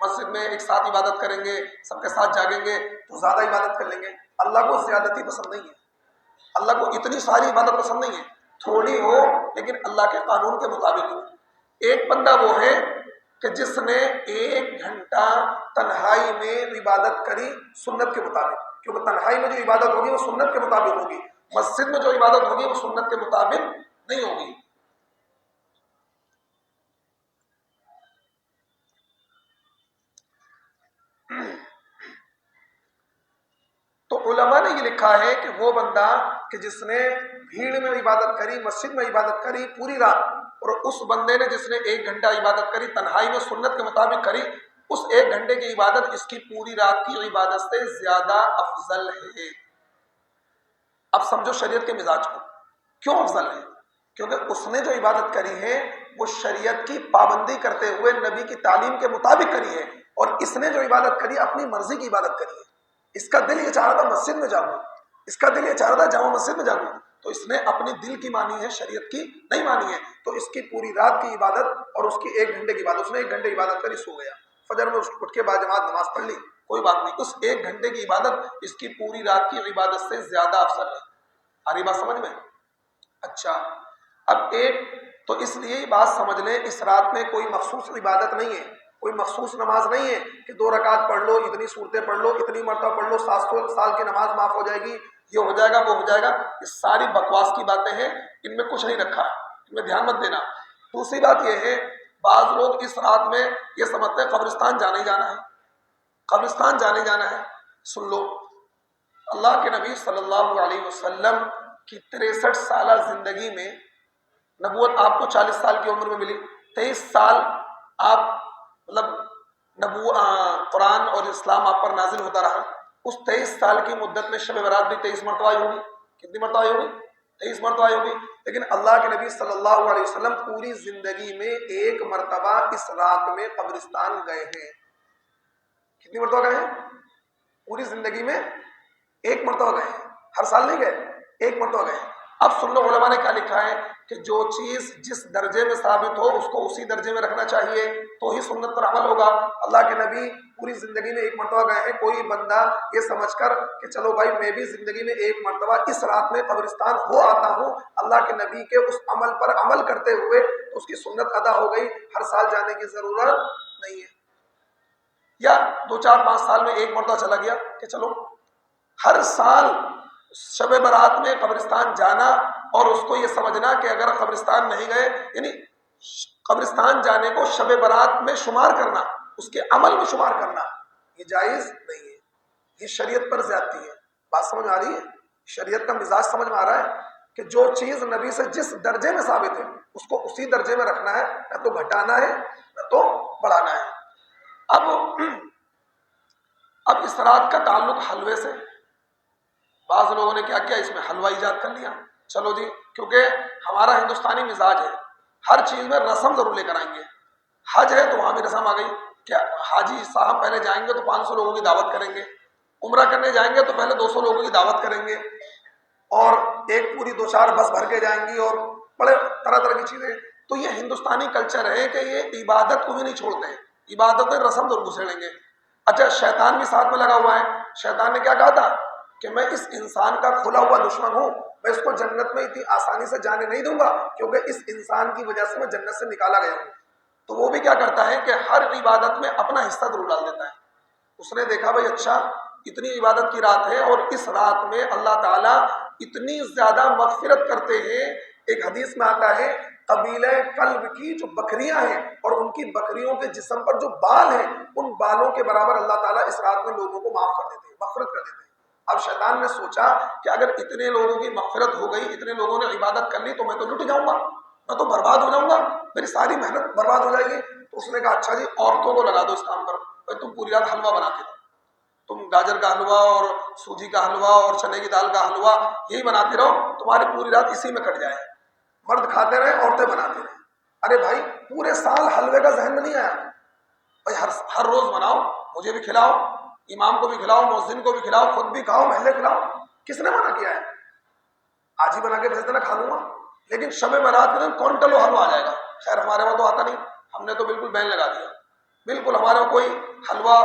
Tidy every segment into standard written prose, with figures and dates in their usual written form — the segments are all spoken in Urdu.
مسجد میں ایک ساتھ عبادت کریں گے، سب کے ساتھ جاگیں گے تو زیادہ عبادت کر لیں گے۔ اللہ کو زیادتی پسند نہیں ہے، اللہ کو اتنی ساری عبادت پسند نہیں ہے، تھوڑی ہو لیکن اللہ کے قانون کے مطابق ہو۔ ایک بندہ وہ ہے کہ جس نے 1 گھنٹہ تنہائی میں عبادت کری سنت کے مطابق، کیونکہ تنہائی میں جو عبادت ہوگی وہ سنت کے مطابق ہوگی، مسجد میں جو عبادت ہوگی وہ سنت کے مطابق نہیں ہوگی۔ تو علماء نے یہ لکھا ہے کہ وہ بندہ کہ جس نے بھیڑ میں عبادت کری، مسجد میں عبادت کری پوری رات، اور اس بندے نے جس نے 1 گھنٹہ عبادت کری تنہائی میں سنت کے مطابق کری، اس 1 گھنٹے کی عبادت اس کی پوری رات کی عبادت سے زیادہ افضل ہے۔ اب سمجھو شریعت کے مزاج کو، کیوں افضل ہے؟ کیونکہ اس نے جو عبادت کری ہے وہ شریعت کی پابندی کرتے ہوئے نبی کی تعلیم کے مطابق کری ہے، اور اس نے جو عبادت کری اپنی مرضی کی عبادت کری ہے۔ اس کا دل یہ چاہ رہا تھا مسجد میں جاؤں، اس کا دل یہ چاہ رہا تھا جامع مسجد میں جاؤں، تو اس نے اپنی دل کی مانی ہے، شریعت کی نہیں مانی ہے، تو اس کی پوری رات کی عبادت اور اس کی 1 گھنٹے کی عبادت، اس نے 1 گھنٹے عبادت کری سو گیا، فجر میں اٹھ کے باجماعت نماز پڑھ لی، کوئی بات نہیں، اس 1 گھنٹے کی عبادت اس کی پوری رات کی عبادت سے زیادہ افضل ہے۔ آ رہی بات سمجھ میں؟ اچھا، اب تو اس لیے یہ بات سمجھ لیں، اس رات میں کوئی مخصوص عبادت نہیں ہے، کوئی مخصوص نماز نہیں ہے کہ 2 رکعت پڑھ لو، اتنی صورتیں پڑھ لو، اتنی مرتبہ پڑھ لو، 700 سال کی نماز معاف ہو جائے گی، یہ ہو جائے گا، وہ ہو جائے گا، یہ ساری بکواس کی باتیں ہیں، ان میں کچھ نہیں رکھا، ان میں دھیان مت دینا۔ دوسری بات یہ ہے، بعض لوگ اس رات میں یہ سمجھتے ہیں قبرستان جانے جانا ہے، قبرستان جانے جانا ہے۔ سن لو، اللہ کے نبی صلی اللہ علیہ وسلم کی 63 سالہ زندگی میں، نبوت آپ کو 40 سال کی عمر میں ملی، 23 سال آپ قرآن اور اسلام آپ پر نازل ہوتا رہا، اس 23 سال کی مدت میں شب برات بھی 23 مرتبہ آئی ہوگی، کتنی مرتبہ آئی ہوگی؟ 23 مرتبہ آئی ہوگی، لیکن اللہ کے نبی صلی اللہ علیہ وسلم پوری زندگی میں 1 مرتبہ اس رات میں قبرستان گئے ہیں۔ کتنی مرتبہ گئے ہیں؟ پوری زندگی میں 1 مرتبہ گئے ہیں، ہر سال نہیں گئے، 1 مرتبہ گئے ہیں۔ اب سن لو علماء نے کیا لکھا ہے کہ جو چیز جس درجے میں ثابت ہو اس کو اسی درجے میں رکھنا چاہیے تو ہی سنت پر عمل ہوگا۔ اللہ کے نبی پوری زندگی میں 1 مرتبہ گئے ہیں، کوئی بندہ یہ سمجھ کر کہ چلو بھائی میں بھی زندگی میں 1 مرتبہ اس رات میں قبرستان ہو آتا ہوں، اللہ کے نبی کے اس عمل پر عمل کرتے ہوئے اس کی سنت ادا ہو گئی، ہر سال جانے کی ضرورت نہیں ہے۔ یا 2 4 5 سال میں 1 مرتبہ چلا گیا کہ چلو ہر سال شب برات میں قبرستان جانا، اور اس کو یہ سمجھنا کہ اگر قبرستان نہیں گئے، یعنی قبرستان جانے کو شب برات میں شمار کرنا، اس کے عمل میں شمار کرنا، یہ جائز نہیں ہے، یہ شریعت پر زیادتی ہے۔ بات سمجھ آ رہی ہے؟ شریعت کا مزاج سمجھ میں آ رہا ہے کہ جو چیز نبی سے جس درجے میں ثابت ہے اس کو اسی درجے میں رکھنا ہے، نہ تو گھٹانا ہے نہ تو بڑھانا ہے۔ اب اس رات کا تعلق حلوے سے، بعض لوگوں نے کیا کیا، اس میں حلوہ ایجاد کر لیا، چلو جی، کیونکہ ہمارا ہندوستانی مزاج ہے، ہر چیز میں رسم ضرور لے کر آئیں گے۔ حج ہے تو وہاں بھی رسم آ گئی، کیا حاجی صاحب پہلے جائیں گے تو 500 لوگوں کی دعوت کریں گے، عمرہ کرنے جائیں گے تو پہلے 200 لوگوں کی دعوت کریں گے، اور ایک پوری 2 4 بس بھر کے جائیں گی، اور بڑے طرح طرح کی چیزیں۔ تو یہ ہندوستانی کلچر ہے کہ یہ عبادت کو بھی نہیں چھوڑتے ہیں، عبادت میں رسم ضرور گھسیڑیں گے۔ اچھا، شیطان بھی ساتھ میں لگا ہوا ہے، شیطان نے کیا کہا تھا کہ میں اس انسان کا کھلا ہوا دشمن ہوں، میں اس کو جنت میں اتنی آسانی سے جانے نہیں دوں گا، کیونکہ اس انسان کی وجہ سے میں جنت سے نکالا گیا ہوں۔ تو وہ بھی کیا کرتا ہے کہ ہر عبادت میں اپنا حصہ ضرور ڈال دیتا ہے۔ اس نے دیکھا بھائی اچھا اتنی عبادت کی رات ہے، اور اس رات میں اللہ تعالیٰ اتنی زیادہ مغفرت کرتے ہیں۔ ایک حدیث میں آتا ہے قبیلہ کلب کی جو بکریاں ہیں اور ان کی بکریوں کے جسم پر جو بال ہیں، ان بالوں کے برابر اللہ تعالیٰ اس رات میں لوگوں کو معاف کر دیتے ہیں، مغفرت کر دیتے ہیں۔ اب شیطان نے سوچا کہ اگر اتنے لوگوں کی مغفرت ہو گئی، اتنے لوگوں نے عبادت کر لی، تو میں تو لٹ جاؤں گا، میں تو برباد ہو جاؤں گا، میری ساری محنت برباد ہو جائے گی۔ تو اس نے کہا اچھا جی، عورتوں کو لگا دو اس کام پر، بھائی تم پوری رات حلوہ بناتے ہو، تم گاجر کا حلوہ اور سوجی کا حلوہ اور چنے کی دال کا حلوہ یہی بناتے رہو، تمہاری پوری رات اسی میں کٹ جائے، مرد کھاتے رہے عورتیں بناتی رہیں۔ ارے بھائی پورے سال حلوے کا ذہن میں نہیں آیا، بھائی ہر روز بناؤ، مجھے بھی کھلاؤ، امام کو بھی کھلاؤ، مؤذن کو بھی کھلاؤ، خود بھی کھاؤ، محلے کھلاؤ، کس نے منع کیا ہے؟ آج ہی بنا کے بھیج دینا، کھا لوں گا۔ لیکن شب برات کے دن کونٹلوں حلوہ آ جائے گا، خیر ہمارے وہاں تو آتا نہیں، ہم نے تو بالکل بین لگا دیا، بالکل ہمارے وہاں کوئی حلوہ،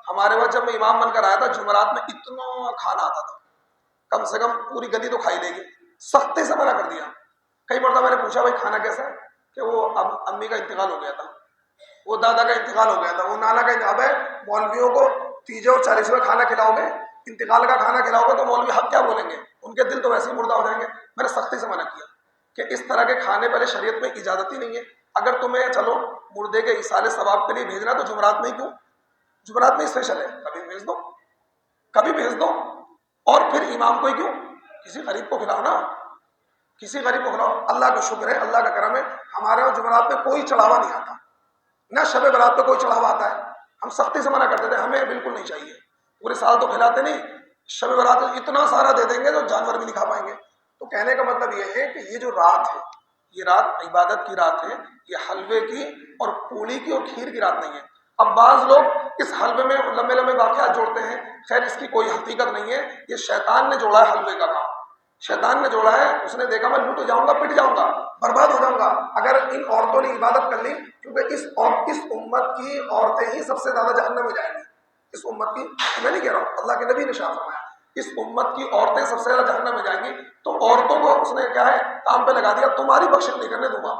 ہمارے وہاں جب میں امام بن کر آیا تھا جمعرات میں اتنا کھانا آتا تھا، کم سے کم پوری گلی تو کھائی لے گی، سختی سے منع کر دیا۔ کئی مرتبہ میں نے پوچھا بھائی کھانا کیسا ہے، کہ وہ اب امی کا انتقال ہو گیا تھا، وہ دادا کا انتقال ہو گیا تھا، وہ نانا کا انتقال ہے۔ مولویوں کو 30 اور 40 میں کھانا کھلاؤ گے، انتقال کا کھانا کھلاؤ گے تو مولوی حق کیا بولیں گے، ان کے دل تو ویسے ہی مردہ ہو جائیں گے۔ میں نے سختی سے منع کیا کہ اس طرح کے کھانے پہلے شریعت میں اجازت ہی نہیں ہے۔ اگر تمہیں چلو مردے کے ایصال ثواب کے لیے بھیجنا تو جمعرات میں ہی کیوں، جمعرات میں اسپیشل ہے، کبھی بھیج دو، کبھی بھیج دو، اور پھر امام کو ہی کیوں، کسی غریب کو کھلاؤ نا، کسی غریب کو کھلاؤ۔ اللہ کا شکر ہے، اللہ کا کرم ہے، ہمارے یہاں جمعرات میں کوئی چڑھاوا نہیں آتا، نہ شب برات پہ کوئی چڑھاوا آتا ہے۔ ہم سختی سے منع کرتے تھے، ہمیں بالکل نہیں چاہیے، پورے سال تو کھلاتے نہیں، شب برات میں اتنا سارا دے دیں گے جو جانور بھی نہیں کھا پائیں گے۔ تو کہنے کا مطلب یہ ہے کہ یہ جو رات ہے، یہ رات عبادت کی رات ہے، یہ حلوے کی اور پوڑی کی اور کھیر کی رات نہیں ہے۔ اب بعض لوگ اس حلوے میں لمبے لمبے واقعات جوڑتے ہیں، خیر اس کی کوئی حقیقت نہیں ہے، یہ شیطان نے جوڑا ہے حلوے کا کام، شیطان نے جوڑا ہے، اس نے دیکھا میں لوٹ جاؤں گا، پٹ جاؤں گا، برباد ہو جاؤں گا اگر ان عورتوں نے عبادت کر لی، کیونکہ اس امت کی عورتیں ہی سب سے زیادہ جہنم میں جائیں گی۔ اس امت کی، میں نہیں کہہ رہا ہوں، اللہ کے نبی نے شاہ فرمایا اس امت کی عورتیں سب سے زیادہ جہنم میں جائیں گی، تو عورتوں کو اس نے کیا ہے کام پہ لگا دیا، تمہاری بخشش نہیں کرنے دوں گا۔